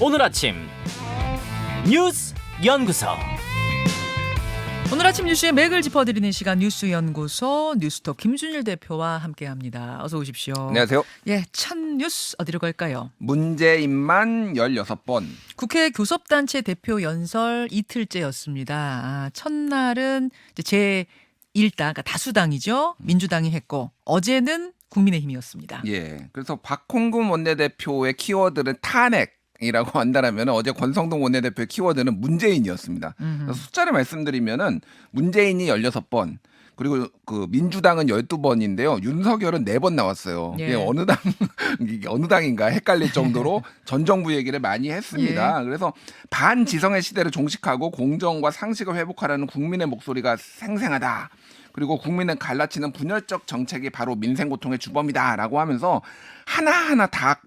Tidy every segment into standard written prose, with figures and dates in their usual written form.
오늘 아침 뉴스 연구소. 오늘 아침 뉴스의 맥을 짚어드리는 시간 뉴스 연구소 뉴스톱 김준일 대표와 함께합니다. 어서 오십시오. 안녕하세요. 예, 첫 뉴스 어디로 갈까요? 문재인만 16번. 국회 교섭단체 대표 연설 이틀째였습니다. 첫날은 이제 제1당, 그러니까 다수당이죠. 민주당이 했고 어제는 국민의힘이었습니다. 예. 그래서 박홍근 원내대표의 키워드는 탄핵이라고 한다면 어제 권성동 원내대표의 키워드는 문재인이었습니다. 그래서 숫자를 말씀드리면은 문재인이 16번, 그리고 그 민주당은 12번인데요. 윤석열은 4번 나왔어요. 예. 이게 이게 어느 당인가 헷갈릴 정도로 전 정부 얘기를 많이 했습니다. 예. 그래서 반지성의 시대를 종식하고 공정과 상식을 회복하라는 국민의 목소리가 생생하다. 그리고 국민을 갈라치는 분열적 정책이 바로 민생 고통의 주범이다라고 하면서 하나하나 다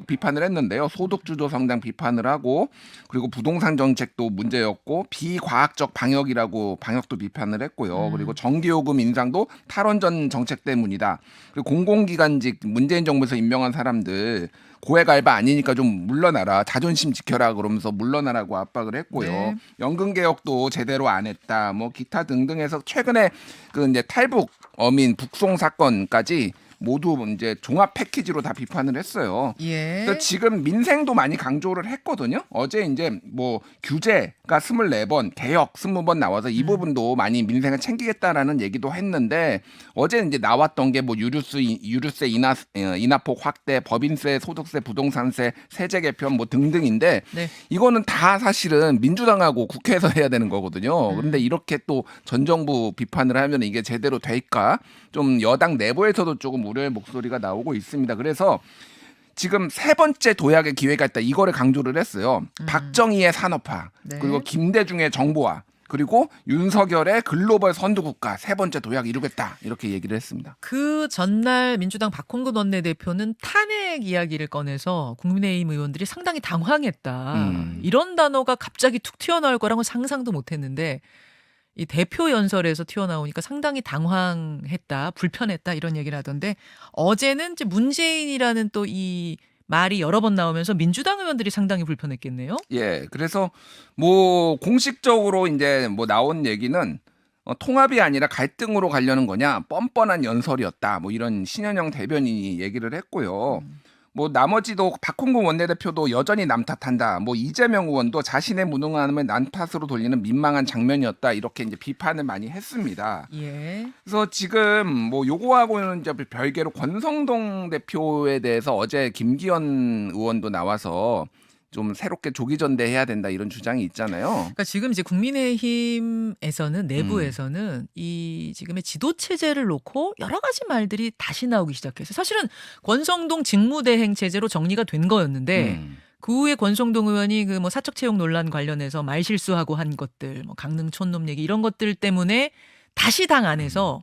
비판을 했는데요. 소득주도 성장 비판을 하고, 그리고 부동산 정책도 문제였고, 비과학적 방역도 비판을 했고요. 그리고 전기요금 인상도 탈원전 정책 때문이다. 그리고 공공기관직 문재인 정부에서 임명한 사람들 고액 알바 아니니까 좀 물러나라, 자존심 지켜라 그러면서 물러나라고 압박을 했고요. 네. 연금 개혁도 제대로 안 했다. 뭐 기타 등등해서 최근에 그 이제 탈북 어민 북송 사건까지 모두 이제 종합 패키지로 다 비판을 했어요. 예. 그래서 지금 민생도 많이 강조를 했거든요. 어제 이제 뭐 규제가 24번, 개혁 20번 나와서 이 부분도 많이 민생을 챙기겠다라는 얘기도 했는데, 어제 이제 나왔던 게 뭐 유류세 인하폭 확대, 법인세, 소득세, 부동산세, 세제 개편 뭐 등등인데, 네. 이거는 다 사실은 민주당하고 국회에서 해야 되는 거거든요. 그런데 이렇게 또 전 정부 비판을 하면 이게 제대로 될까? 좀 여당 내부에서도 조금 우려의 목소리가 나오고 있습니다. 그래서 지금 세 번째 도약의 기회가 있다, 이거를 강조를 했어요. 박정희의 산업화, 네. 그리고 김대중의 정보화, 그리고 윤석열의 글로벌 선두국가, 세 번째 도약 이루겠다, 이렇게 얘기를 했습니다. 그 전날 민주당 박홍근 원내대표는 탄핵 이야기를 꺼내서 국민의힘 의원들이 상당히 당황했다. 이런 단어가 갑자기 툭 튀어나올 거라고 상상도 못했는데 이 대표 연설에서 튀어나오니까 상당히 당황했다, 불편했다 이런 얘기를 하던데, 어제는 이제 문재인이라는 또 이 말이 여러 번 나오면서 민주당 의원들이 상당히 불편했겠네요. 예, 그래서 뭐 공식적으로 이제 뭐 나온 얘기는 통합이 아니라 갈등으로 가려는 거냐, 뻔뻔한 연설이었다, 뭐 이런 신현영 대변인이 얘기를 했고요. 뭐 나머지도 박홍근 원내대표도 여전히 남 탓한다. 뭐 이재명 의원도 자신의 무능함을 남 탓으로 돌리는 민망한 장면이었다, 이렇게 이제 비판을 많이 했습니다. 예. 그래서 지금 뭐 요거하고는 이제 별개로 권성동 대표에 대해서 어제 김기현 의원도 나와서 좀 새롭게 조기전대 해야 된다, 이런 주장이 있잖아요. 그러니까 지금 이제 국민의힘에서는 내부에서는 이 지금의 지도 체제를 놓고 여러 가지 말들이 다시 나오기 시작했어요. 사실은 권성동 직무대행 체제로 정리가 된 거였는데 그 후에 권성동 의원이 그 뭐 사적 채용 논란 관련해서 말 실수하고 한 것들, 뭐 강릉 촌놈 얘기 이런 것들 때문에 다시 당 안에서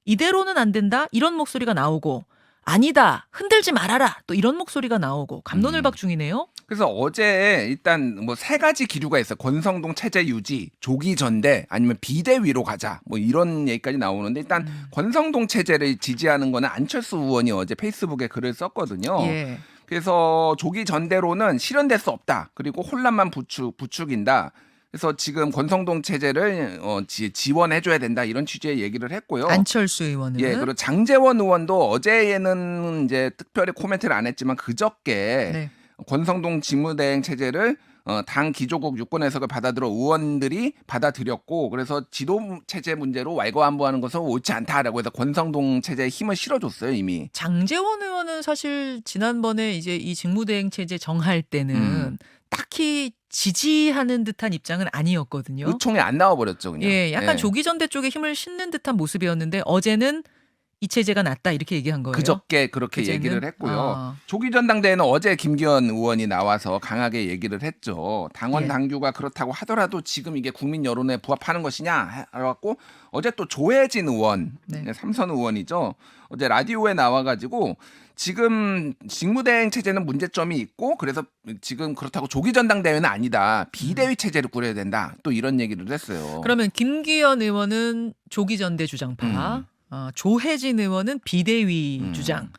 이대로는 안 된다 이런 목소리가 나오고, 아니다 흔들지 말아라 또 이런 목소리가 나오고, 갑론을박 중이네요. 그래서 어제 일단 뭐 세 가지 기류가 있어요. 권성동 체제 유지, 조기 전대, 아니면 비대위로 가자, 뭐 이런 얘기까지 나오는데, 일단 권성동 체제를 지지하는 거는 안철수 의원이 어제 페이스북에 글을 썼거든요. 예. 그래서 조기 전대로는 실현될 수 없다. 그리고 혼란만 부추긴다. 그래서 지금 권성동 체제를 지원해줘야 된다, 이런 취지의 얘기를 했고요. 안철수 의원은 예, 그리고 장제원 의원도 어제에는 이제 특별히 코멘트를 안 했지만 그저께 네. 권성동 직무대행 체제를 당 기조국 유권 해석을 받아들여 의원들이 받아들였고, 그래서 지도 체제 문제로 왈가왈부하는 것은 옳지 않다라고 해서 권성동 체제에 힘을 실어줬어요, 이미. 장제원 의원은 사실 지난번에 이제 이 직무대행 체제 정할 때는 딱히 지지하는 듯한 입장은 아니었거든요. 의총에 안 나와버렸죠, 그냥. 예, 약간 조기전대 쪽에 힘을 싣는 듯한 모습이었는데 어제는 이 체제가 낫다 이렇게 얘기한 거예요. 그저께 그렇게 그제는? 얘기를 했고요. 아. 조기전당대회는 어제 김기현 의원이 나와서 강하게 얘기를 했죠. 당원 예. 당규가 그렇다고 하더라도 지금 이게 국민 여론에 부합하는 것이냐 해갖고, 어제 또 조혜진 의원, 네. 삼선 의원이죠. 어제 라디오에 나와가지고 지금 직무대행 체제는 문제점이 있고, 그래서 지금 그렇다고 조기전당대회는 아니다, 비대위 체제를 꾸려야 된다, 또 이런 얘기를 했어요. 그러면 김기현 의원은 조기전대 주장파, 조혜진 의원은 비대위 주장,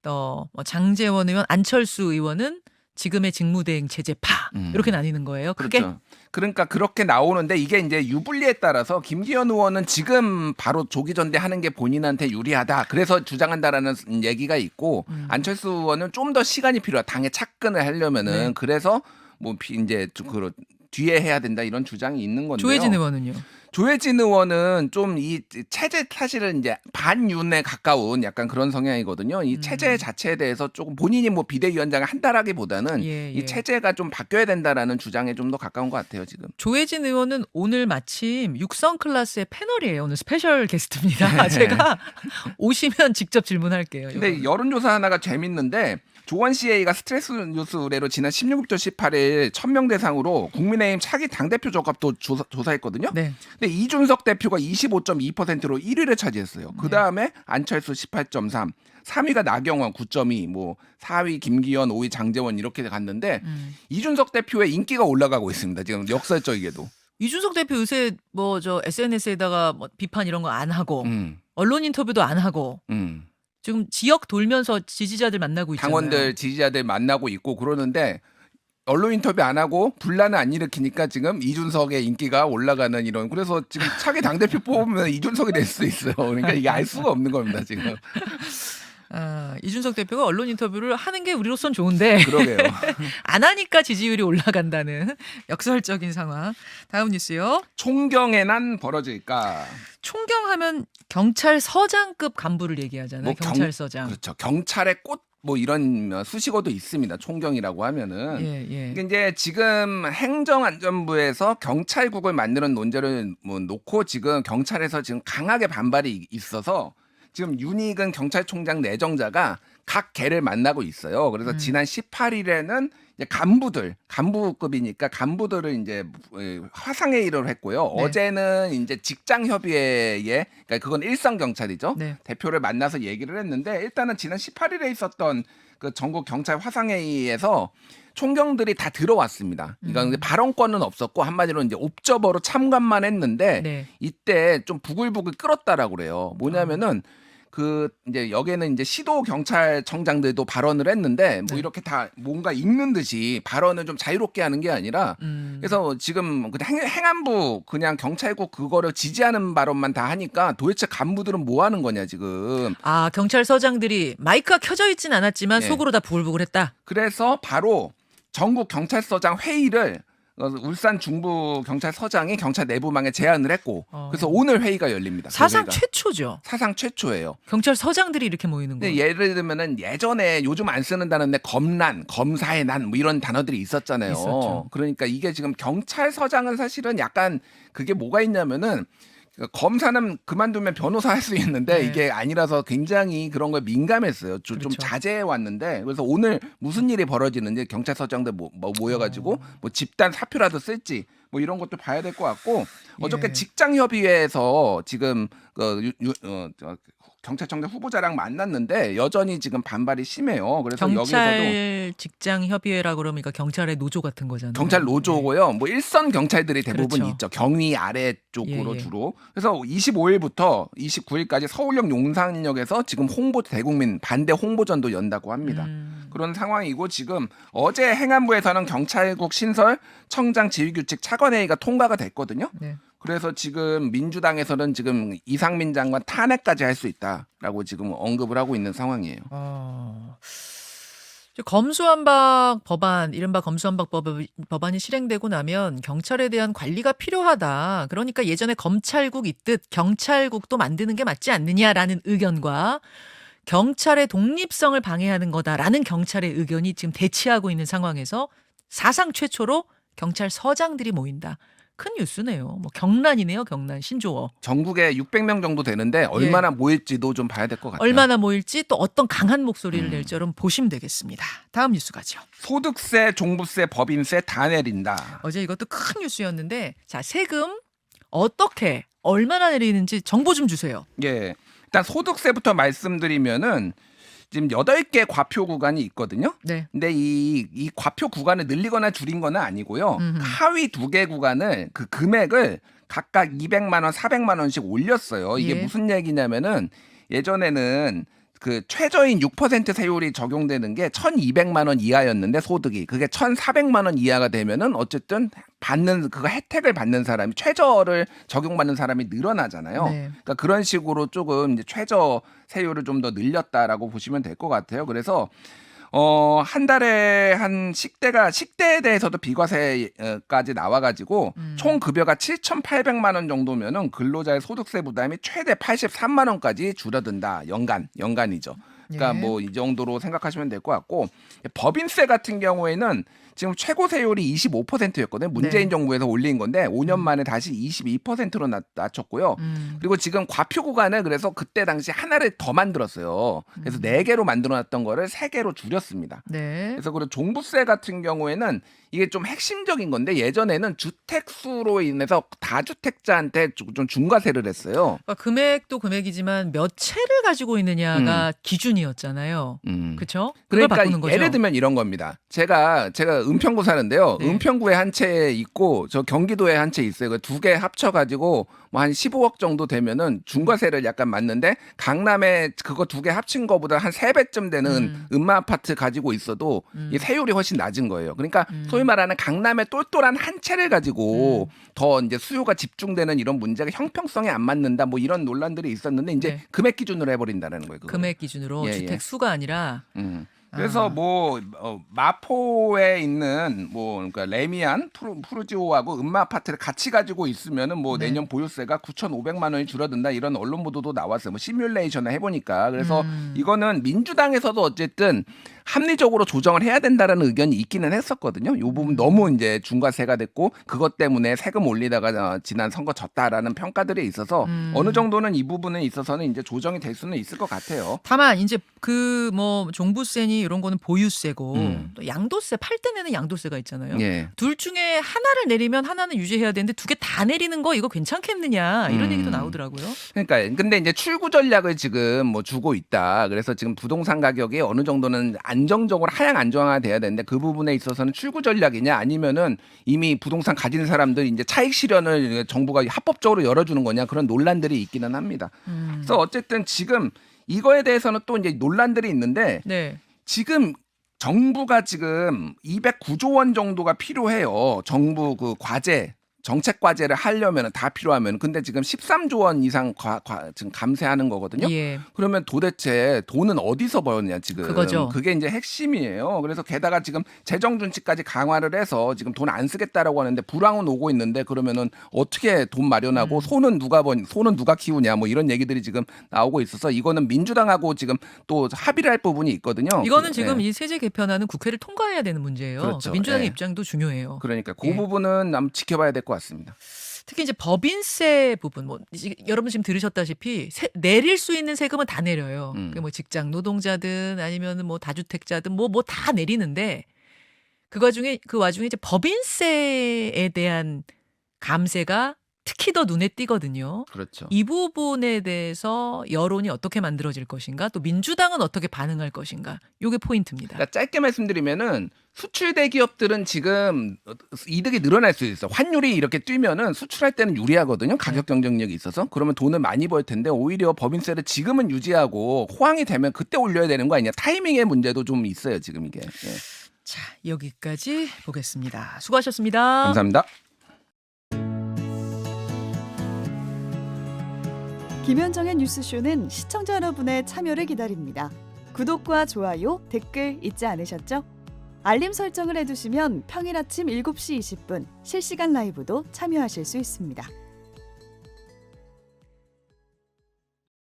또 뭐 장제원 의원, 안철수 의원은 지금의 직무대행 체제 파 이렇게 나뉘는 거예요. 크게. 그렇죠. 그러니까 그렇게 나오는데 이게 이제 유불리에 따라서 김기현 의원은 지금 바로 조기 전대하는 게 본인한테 유리하다. 그래서 주장한다라는 얘기가 있고 안철수 의원은 좀 더 시간이 필요하다. 당의 착근을 하려면은 네. 그래서 뭐 이제 그 뒤에 해야 된다 이런 주장이 있는 건데요. 조혜진 의원은요. 조혜진 의원은 좀 이 체제 사실은 이제 반윤에 가까운 약간 그런 성향이거든요. 이 체제 자체에 대해서 조금 본인이 뭐 비대위원장을 한다라기보다는 예. 이 체제가 좀 바뀌어야 된다라는 주장에 좀 더 가까운 것 같아요 지금. 조혜진 의원은 오늘 마침 육성 클래스의 패널이에요. 오늘 스페셜 게스트입니다. 제가 오시면 직접 질문할게요. 근데 이거는. 여론조사 하나가 재밌는데 조원CA가 스트레스 뉴스 의뢰로 지난 16일부터 18일 1000명 대상으로 국민의힘 차기 당대표 적합도 조사했거든요. 네. 근데 이준석 대표가 25.2%로 1위를 차지했어요. 그 다음에 안철수 18.3, 3위가 나경원 9.2, 뭐 4위 김기현, 5위 장제원 이렇게 갔는데 이준석 대표의 인기가 올라가고 있습니다. 지금 역설적이게도. 이준석 대표 요새 뭐 저 SNS에다가 뭐 비판 이런 거 안 하고 언론 인터뷰도 안 하고 지금 지역 돌면서 지지자들 만나고 있잖아요. 당원들 지지자들 만나고 있고 그러는데 언론 인터뷰 안 하고 분란을 안 일으키니까 지금 이준석의 인기가 올라가는 이런 그래서 지금 차기 당대표 뽑으면 이준석이 될 수 있어요. 그러니까 이게 알 수가 없는 겁니다 지금. 이준석 대표가 언론 인터뷰를 하는 게 우리로선 좋은데 그러게요. 안 하니까 지지율이 올라간다는 역설적인 상황. 다음 뉴스요. 총경의 난 벌어질까? 총경하면 경찰서장급 간부를 얘기하잖아요. 뭐 경찰서장. 그렇죠. 경찰의 꽃 뭐 이런 수식어도 있습니다. 총경이라고 하면은. 예. 이게 이제 지금 행정안전부에서 경찰국을 만드는 논제를 뭐 놓고 지금 경찰에서 지금 강하게 반발이 있어서 지금 윤익은 경찰총장 내정자가 각 개를 만나고 있어요. 그래서 지난 18일에는 이제 간부급이니까 간부들을 이제 화상회의를 했고요. 네. 어제는 이제 직장협의회에, 그러니까 그건 일선 경찰이죠. 네. 대표를 만나서 얘기를 했는데 일단은 지난 18일에 있었던 그 전국 경찰 화상회의에서 총경들이 다 들어왔습니다. 이건 근데 발언권은 없었고 한마디로 이제 옵저버로 참관만 했는데 네. 이때 좀 부글부글 끓었다라고 그래요. 뭐냐면은 그 이제 여기는 이제 시도 경찰청장들도 발언을 했는데 뭐 네. 이렇게 다 뭔가 읽는 듯이 발언을 좀 자유롭게 하는 게 아니라 그래서 지금 행안부 그냥 경찰국 그거를 지지하는 발언만 다 하니까 도대체 간부들은 뭐 하는 거냐 지금. 경찰서장들이 마이크가 켜져 있진 않았지만 네. 속으로 다 부글부글했다. 그래서 바로 전국 경찰서장 회의를 울산 중부경찰서장이 경찰 내부망에 제안을 했고 그래서 오늘 회의가 열립니다. 사상 그 회의가. 최초죠. 사상 최초예요. 경찰서장들이 이렇게 모이는 근데 거예요. 예를 들면은 예전에 요즘 안 쓰는 단어인데 검난, 검사의 난 뭐 이런 단어들이 있었잖아요. 있었죠. 그러니까 이게 지금 경찰서장은 사실은 약간 그게 뭐가 있냐면은 검사는 그만두면 변호사 할 수 있는데 네. 이게 아니라서 굉장히 그런 거에 민감했어요. 좀 그렇죠. 자제해 왔는데 그래서 오늘 무슨 일이 벌어지는지 경찰서장들 모여가지고 뭐 집단 사표라도 쓸지 뭐 이런 것도 봐야 될 것 같고 어저께 예. 직장협의회에서 지금 경찰청장 후보자랑 만났는데 여전히 지금 반발이 심해요. 그래서 여기서도 경찰 직장 협의회라 그러니까 경찰의 노조 같은 거잖아요. 경찰 노조고요. 뭐 일선 경찰들이 대부분 그렇죠. 있죠. 경위 아래 쪽으로 예. 주로. 그래서 25일부터 29일까지 서울역 용산역에서 지금 대국민 반대 홍보전도 연다고 합니다. 그런 상황이고 지금 어제 행안부에서는 경찰국 신설 청장 지휘규칙 차관회의가 통과가 됐거든요. 네. 그래서 지금 민주당에서는 지금 이상민 장관 탄핵까지 할 수 있다라고 지금 언급을 하고 있는 상황이에요. 검수완박 법안, 이른바 검수완박 법안이 실행되고 나면 경찰에 대한 관리가 필요하다. 그러니까 예전에 검찰국 있듯 경찰국도 만드는 게 맞지 않느냐라는 의견과 경찰의 독립성을 방해하는 거다라는 경찰의 의견이 지금 대치하고 있는 상황에서 사상 최초로 경찰서장들이 모인다. 큰 뉴스네요. 뭐 경란이네요. 경란 신조어. 전국에 600명 정도 되는데 얼마나 모일지도 좀 봐야 될 것 같아요. 얼마나 모일지 또 어떤 강한 목소리를 낼지 여러분 보시면 되겠습니다. 다음 뉴스 가죠. 소득세, 종부세, 법인세 다 내린다. 어제 이것도 큰 뉴스였는데 자 세금 어떻게 얼마나 내리는지 정보 좀 주세요. 예. 일단 소득세부터 말씀드리면은 지금 8개 과표 구간이 있거든요. 네. 근데 이 과표 구간을 늘리거나 줄인 건 아니고요. 하위 2개 구간을 그 금액을 각각 200만 원, 400만 원씩 올렸어요. 이게 예. 무슨 얘기냐면은 예전에는 그 최저인 6% 세율이 적용되는 게 1,200만 원 이하였는데 소득이 그게 1,400만 원 이하가 되면은 어쨌든 받는 그거 혜택을 받는 사람이 최저를 적용받는 사람이 늘어나잖아요. 네. 그러니까 그런 식으로 조금 이제 최저 세율을 좀 더 늘렸다라고 보시면 될 것 같아요. 그래서 한 달에 한 식대에 대해서도 비과세까지 나와가지고 총 급여가 7,800만 원 정도면은 근로자의 소득세 부담이 최대 83만 원까지 줄어든다. 연간이죠. 그러니까 예. 뭐 이 정도로 생각하시면 될 것 같고 법인세 같은 경우에는 지금 최고 세율이 25%였거든요. 문재인 네. 정부에서 올린 건데 5년 만에 다시 22%로 낮췄고요. 그리고 지금 과표 구간을 그래서 그때 당시 하나를 더 만들었어요. 그래서 4개로 만들어놨던 거를 3개로 줄였습니다. 네. 그래서 그리고 종부세 같은 경우에는 이게 좀 핵심적인 건데 예전에는 주택수로 인해서 다주택자한테 좀 중과세를 했어요. 그러니까 금액도 금액이지만 몇 채를 가지고 있느냐가 기준이었잖아요. 그렇죠? 그걸 그러니까 바꾸는 거죠. 예를 들면 이런 겁니다. 제가 은평구 사는데요. 네. 은평구에 한 채 있고 저 경기도에 한 채 있어요. 그 2개 합쳐가지고 뭐 한 15억 정도 되면은 중과세를 약간 맞는데 강남에 그거 2개 합친 거보다 한 3배쯤 되는 음마 아파트 가지고 있어도 이 세율이 훨씬 낮은 거예요. 그러니까 소위 말하는 강남의 똘똘한 한 채를 가지고 더 이제 수요가 집중되는 이런 문제가 형평성에 안 맞는다 뭐 이런 논란들이 있었는데 이제 네. 금액 기준으로 해버린다는 거예요. 그거를. 금액 기준으로 예, 주택 예. 수가 아니라 그래서 뭐 마포에 있는 뭐 그러니까 레미안 푸르지오하고 음마 아파트를 같이 가지고 있으면은 뭐 네. 내년 보유세가 9,500만 원이 줄어든다 이런 언론 보도도 나왔어요. 뭐 시뮬레이션을 해보니까 그래서 이거는 민주당에서도 어쨌든 합리적으로 조정을 해야 된다라는 의견이 있기는 했었거든요. 이 부분 너무 이제 중과세가 됐고 그것 때문에 세금 올리다가 지난 선거 졌다라는 평가들이 있어서 어느 정도는 이 부분에 있어서는 이제 조정이 될 수는 있을 것 같아요. 다만 이제 그 뭐 종부세니 이런 거는 보유세고 또 양도세 팔 때 내는 양도세가 있잖아요. 예. 둘 중에 하나를 내리면 하나는 유지해야 되는데 2개 다 내리는 거 이거 괜찮겠느냐 이런 얘기도 나오더라고요. 그러니까 근데 이제 출구 전략을 지금 뭐 주고 있다. 그래서 지금 부동산 가격이 어느 정도는 안정적으로 하향 안정화가 돼야 되는데 그 부분에 있어서는 출구 전략이냐 아니면은 이미 부동산 가진 사람들 이제 차익 실현을 정부가 합법적으로 열어주는 거냐 그런 논란들이 있기는 합니다. 그래서 어쨌든 지금 이거에 대해서는 또 이제 논란들이 있는데 네. 지금 정부가 지금 209조 원 정도가 필요해요. 정부 그 과제 정책 과제를 하려면 다 필요하면 근데 지금 13조 원 이상 지금 감세하는 거거든요. 예. 그러면 도대체 돈은 어디서 벌었냐 지금. 그거죠. 그게 이제 핵심이에요. 그래서 게다가 지금 재정 준칙까지 강화를 해서 지금 돈 안 쓰겠다라고 하는데 불황은 오고 있는데 그러면은 어떻게 돈 마련하고 소는 누가 키우냐 뭐 이런 얘기들이 지금 나오고 있어서 이거는 민주당하고 지금 또 합의를 할 부분이 있거든요. 이거는 지금 예. 이 세제 개편안은 국회를 통과해야 되는 문제예요. 그렇죠. 민주당의 예. 입장도 중요해요. 그러니까 그 예. 부분은 한번 지켜봐야 될 것 같습니다. 특히 이제 법인세 부분, 뭐 여러분 지금 들으셨다시피 내릴 수 있는 세금은 다 내려요. 그게 뭐 직장 노동자든 아니면 뭐 다주택자든 뭐 다 내리는데 그 와중에 이제 법인세에 대한 감세가 특히 더 눈에 띄거든요. 그렇죠. 이 부분에 대해서 여론이 어떻게 만들어질 것인가, 또 민주당은 어떻게 반응할 것인가, 이게 포인트입니다. 그러니까 짧게 말씀드리면은 수출 대기업들은 지금 이득이 늘어날 수 있어. 환율이 이렇게 뛰면은 수출할 때는 유리하거든요. 가격 경쟁력이 있어서. 그러면 돈을 많이 벌 텐데 오히려 법인세를 지금은 유지하고 호황이 되면 그때 올려야 되는 거 아니냐. 타이밍의 문제도 좀 있어요. 지금 이게. 예. 자, 여기까지 보겠습니다. 수고하셨습니다. 감사합니다. 김현정의 뉴스쇼는 시청자 여러분의 참여를 기다립니다. 구독과 좋아요, 댓글 잊지 않으셨죠? 알림 설정을 해두시면 평일 아침 7시 20분 실시간 라이브도 참여하실 수 있습니다.